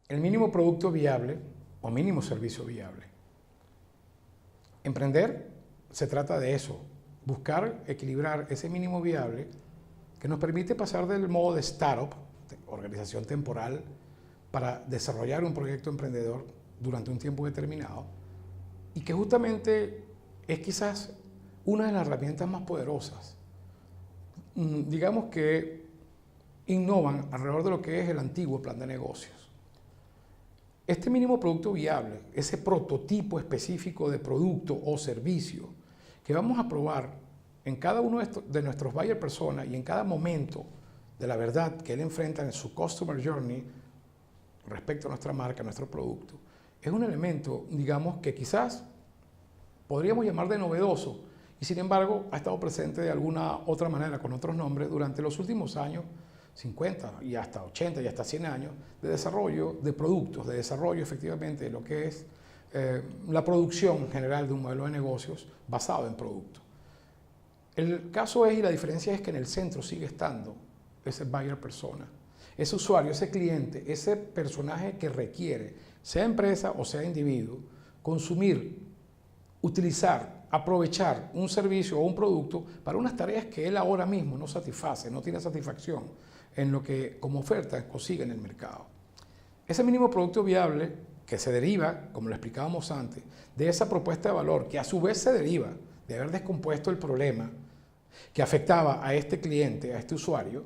el mínimo producto viable o mínimo servicio viable. Emprender se trata de eso, buscar equilibrar ese mínimo viable que nos permite pasar del modo de startup, de organización temporal, para desarrollar un proyecto emprendedor durante un tiempo determinado, y que justamente es quizás una de las herramientas más poderosas, digamos que innovan alrededor de lo que es el antiguo plan de negocios. Este mínimo producto viable, ese prototipo específico de producto o servicio que vamos a probar en cada uno de nuestros buyer personas y en cada momento de la verdad que él enfrenta en su customer journey respecto a nuestra marca, a nuestro producto, es un elemento, digamos, que quizás podríamos llamar de novedoso y sin embargo ha estado presente de alguna otra manera con otros nombres durante los últimos años, 50 y hasta 80 y hasta 100 años de desarrollo de productos, de desarrollo efectivamente de lo que es la producción general de un modelo de negocios basado en producto. El caso es, y la diferencia es que en el centro sigue estando ese buyer persona, ese usuario, ese cliente, ese personaje que requiere, sea empresa o sea individuo, consumir, utilizar, aprovechar un servicio o un producto para unas tareas que él ahora mismo no satisface, no tiene satisfacción en lo que como oferta consigue en el mercado. Ese mínimo producto viable que se deriva, como lo explicábamos antes, de esa propuesta de valor que a su vez se deriva de haber descompuesto el problema que afectaba a este cliente, a este usuario,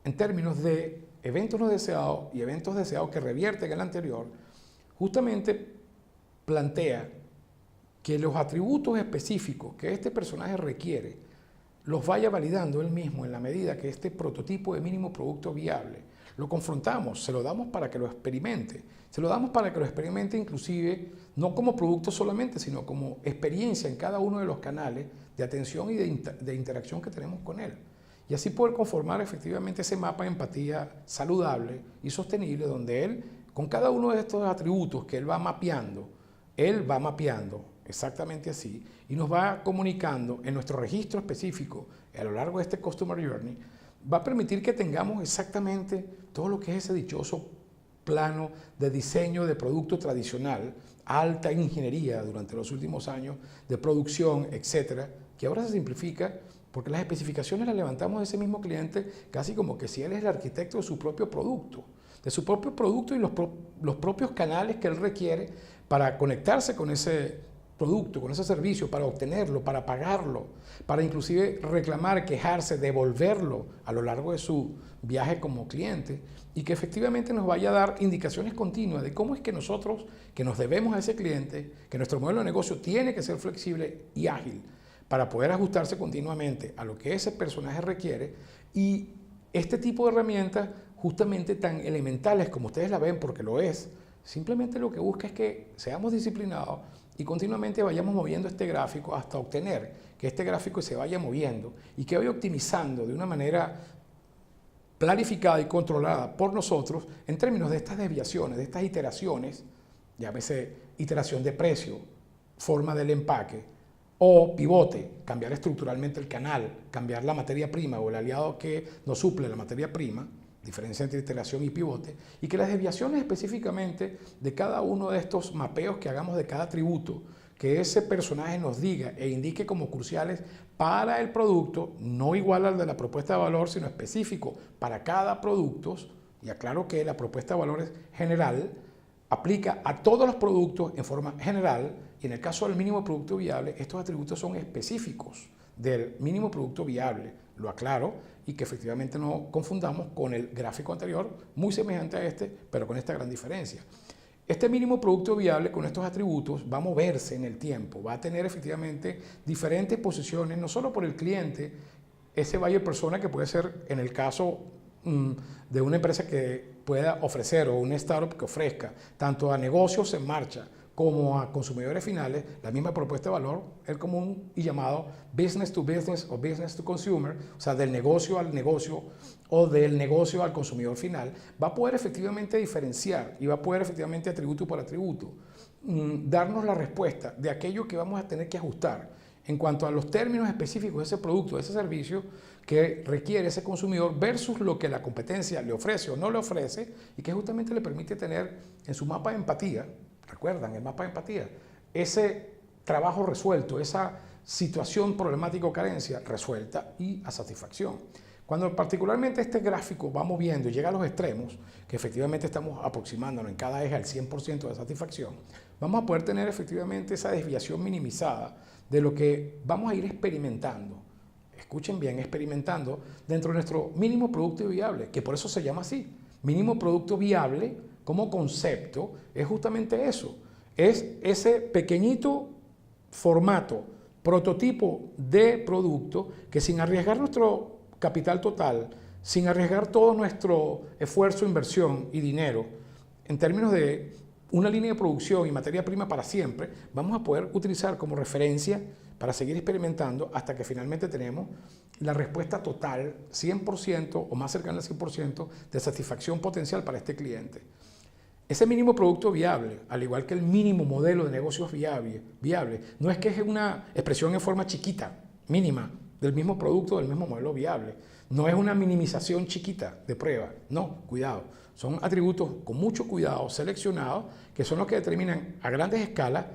en términos de eventos no deseados y eventos deseados que revierten el anterior, justamente plantea que los atributos específicos que este personaje requiere los vaya validando él mismo en la medida que este prototipo de mínimo producto viable lo confrontamos, se lo damos para que lo experimente. Se lo damos para que lo experimente inclusive no como producto solamente, sino como experiencia en cada uno de los canales de atención y de interacción que tenemos con él. Y así poder conformar efectivamente ese mapa de empatía saludable y sostenible donde él, con cada uno de estos atributos que él va mapeando exactamente así y nos va comunicando en nuestro registro específico a lo largo de este Customer Journey, va a permitir que tengamos exactamente todo lo que es ese dichoso plano de diseño de producto tradicional, alta ingeniería durante los últimos años, de producción, etcétera, que ahora se simplifica porque las especificaciones las levantamos de ese mismo cliente casi como que si él es el arquitecto de su propio producto y los propios canales que él requiere para conectarse con ese producto, con ese servicio, para obtenerlo, para pagarlo, para inclusive reclamar, quejarse, devolverlo a lo largo de su viaje como cliente y que efectivamente nos vaya a dar indicaciones continuas de cómo es que nosotros, que nos debemos a ese cliente, que nuestro modelo de negocio tiene que ser flexible y ágil para poder ajustarse continuamente a lo que ese personaje requiere y este tipo de herramientas justamente tan elementales como ustedes la ven porque lo es, simplemente lo que busca es que seamos disciplinados y continuamente vayamos moviendo este gráfico hasta obtener que este gráfico se vaya moviendo y que vaya optimizando de una manera planificada y controlada por nosotros en términos de estas desviaciones, de estas iteraciones, llámese iteración de precio, forma del empaque o pivote, cambiar estructuralmente el canal, cambiar la materia prima o el aliado que nos suple la materia prima, diferencia entre iteración y pivote, y que las desviaciones específicamente de cada uno de estos mapeos que hagamos de cada atributo, que ese personaje nos diga e indique como cruciales para el producto, no igual al de la propuesta de valor, sino específico para cada producto, y aclaro que la propuesta de valor es general, aplica a todos los productos en forma general, y en el caso del mínimo producto viable, estos atributos son específicos del mínimo producto viable, lo aclaro, y que efectivamente no confundamos con el gráfico anterior, muy semejante a este, pero con esta gran diferencia. Este mínimo producto viable con estos atributos va a moverse en el tiempo, va a tener efectivamente diferentes posiciones, no solo por el cliente, ese buyer persona que puede ser en el caso de una empresa que pueda ofrecer o una startup que ofrezca tanto a negocios en marcha como a consumidores finales, la misma propuesta de valor, el común y llamado business to business o business to consumer, o sea, del negocio al negocio o del negocio al consumidor final, va a poder efectivamente diferenciar y va a poder efectivamente atributo por atributo darnos la respuesta de aquello que vamos a tener que ajustar en cuanto a los términos específicos de ese producto, de ese servicio, que requiere ese consumidor versus lo que la competencia le ofrece o no le ofrece y que justamente le permite tener en su mapa de empatía, recuerdan el mapa de empatía, ese trabajo resuelto, esa situación problemática o carencia resuelta y a satisfacción. Cuando particularmente este gráfico va moviendo y llega a los extremos, que efectivamente estamos aproximándonos en cada eje al 100% de satisfacción, vamos a poder tener efectivamente esa desviación minimizada de lo que vamos a ir experimentando. Escuchen bien, experimentando dentro de nuestro mínimo producto viable, que por eso se llama así. Mínimo producto viable como concepto es justamente eso. Es ese pequeñito formato, prototipo de producto que sin arriesgar nuestro capital total, sin arriesgar todo nuestro esfuerzo, inversión y dinero, en términos de una línea de producción y materia prima para siempre, vamos a poder utilizar como referencia para seguir experimentando hasta que finalmente tenemos la respuesta total, 100% o más cercana al 100% de satisfacción potencial para este cliente. Ese mínimo producto viable, al igual que el mínimo modelo de negocios viable, no es que es una expresión en forma chiquita, mínima, del mismo producto, del mismo modelo viable. No es una minimización chiquita de prueba. No, cuidado. Son atributos con mucho cuidado, seleccionados, que son los que determinan a grandes escalas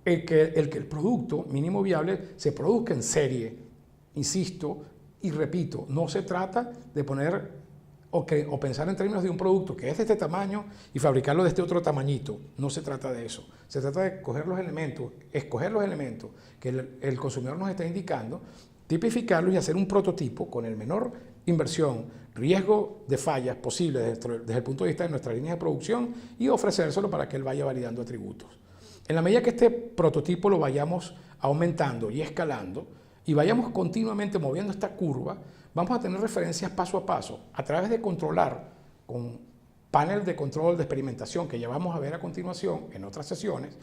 el que el producto mínimo viable se produzca en serie. Insisto y repito, no se trata de poner o pensar en términos de un producto que es de este tamaño y fabricarlo de este otro tamañito. No se trata de eso. Se trata de escoger los elementos que el consumidor nos está indicando, tipificarlos y hacer un prototipo con el menor inversión, riesgo de fallas posibles desde el punto de vista de nuestra línea de producción y ofrecérselo para que él vaya validando atributos. En la medida que este prototipo lo vayamos aumentando y escalando y vayamos continuamente moviendo esta curva, vamos a tener referencias paso a paso a través de controlar con panel de control de experimentación que ya vamos a ver a continuación en otras sesiones,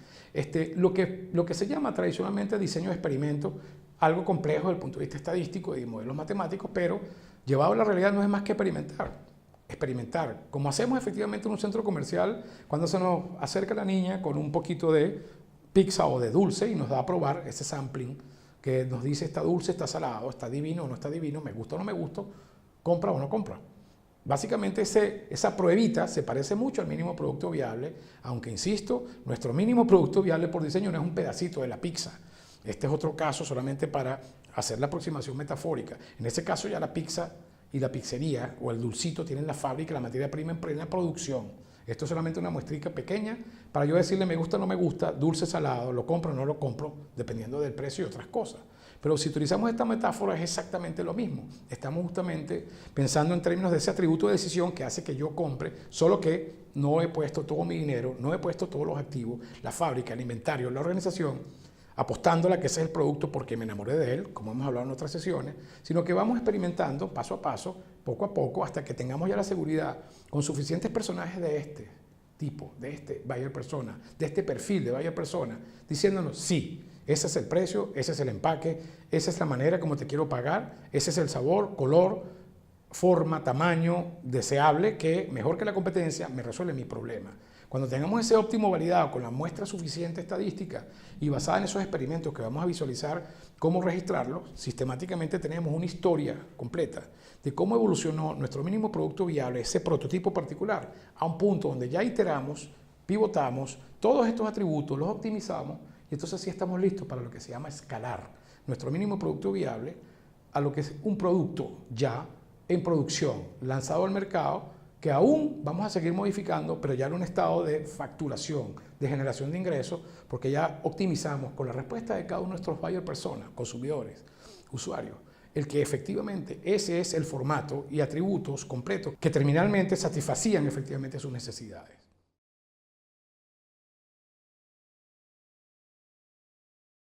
lo que se llama tradicionalmente diseño de experimentos, algo complejo desde el punto de vista estadístico y de modelos matemáticos, pero llevado a la realidad no es más que experimentar, como hacemos efectivamente en un centro comercial cuando se nos acerca la niña con un poquito de pizza o de dulce y nos da a probar ese sampling que nos dice está dulce, está salado, está divino o no está divino, me gusta o no me gusta, compra o no compra. Básicamente esa pruebita se parece mucho al mínimo producto viable, aunque insisto, nuestro mínimo producto viable por diseño no es un pedacito de la pizza. Este es otro caso solamente para hacer la aproximación metafórica. En ese caso ya la pizza y la pizzería o el dulcito tienen la fábrica, la materia prima en plena producción. Esto es solamente una muestrica pequeña para yo decirle me gusta o no me gusta, dulce, salado, lo compro o no lo compro, dependiendo del precio y otras cosas. Pero si utilizamos esta metáfora es exactamente lo mismo. Estamos justamente pensando en términos de ese atributo de decisión que hace que yo compre, solo que no he puesto todo mi dinero, no he puesto todos los activos, la fábrica, el inventario, la organización, apostándola que ese es el producto porque me enamoré de él, como hemos hablado en otras sesiones, sino que vamos experimentando paso a paso, poco a poco, hasta que tengamos ya la seguridad con suficientes personajes de este tipo, de este buyer persona, de este perfil de buyer persona, diciéndonos sí, ese es el precio, ese es el empaque, esa es la manera como te quiero pagar, ese es el sabor, color, forma, tamaño deseable que mejor que la competencia me resuelve mi problema. Cuando tengamos ese óptimo validado con la muestra suficiente estadística y basada en esos experimentos que vamos a visualizar cómo registrarlos, sistemáticamente tenemos una historia completa de cómo evolucionó nuestro mínimo producto viable, ese prototipo particular, a un punto donde ya iteramos, pivotamos, todos estos atributos los optimizamos y entonces sí estamos listos para lo que se llama escalar nuestro mínimo producto viable a lo que es un producto ya en producción, lanzado al mercado, que aún vamos a seguir modificando, pero ya en un estado de facturación, de generación de ingresos, porque ya optimizamos con la respuesta de cada uno de nuestros buyer personas, consumidores, usuarios, el que efectivamente ese es el formato y atributos completos que terminalmente satisfacían efectivamente sus necesidades.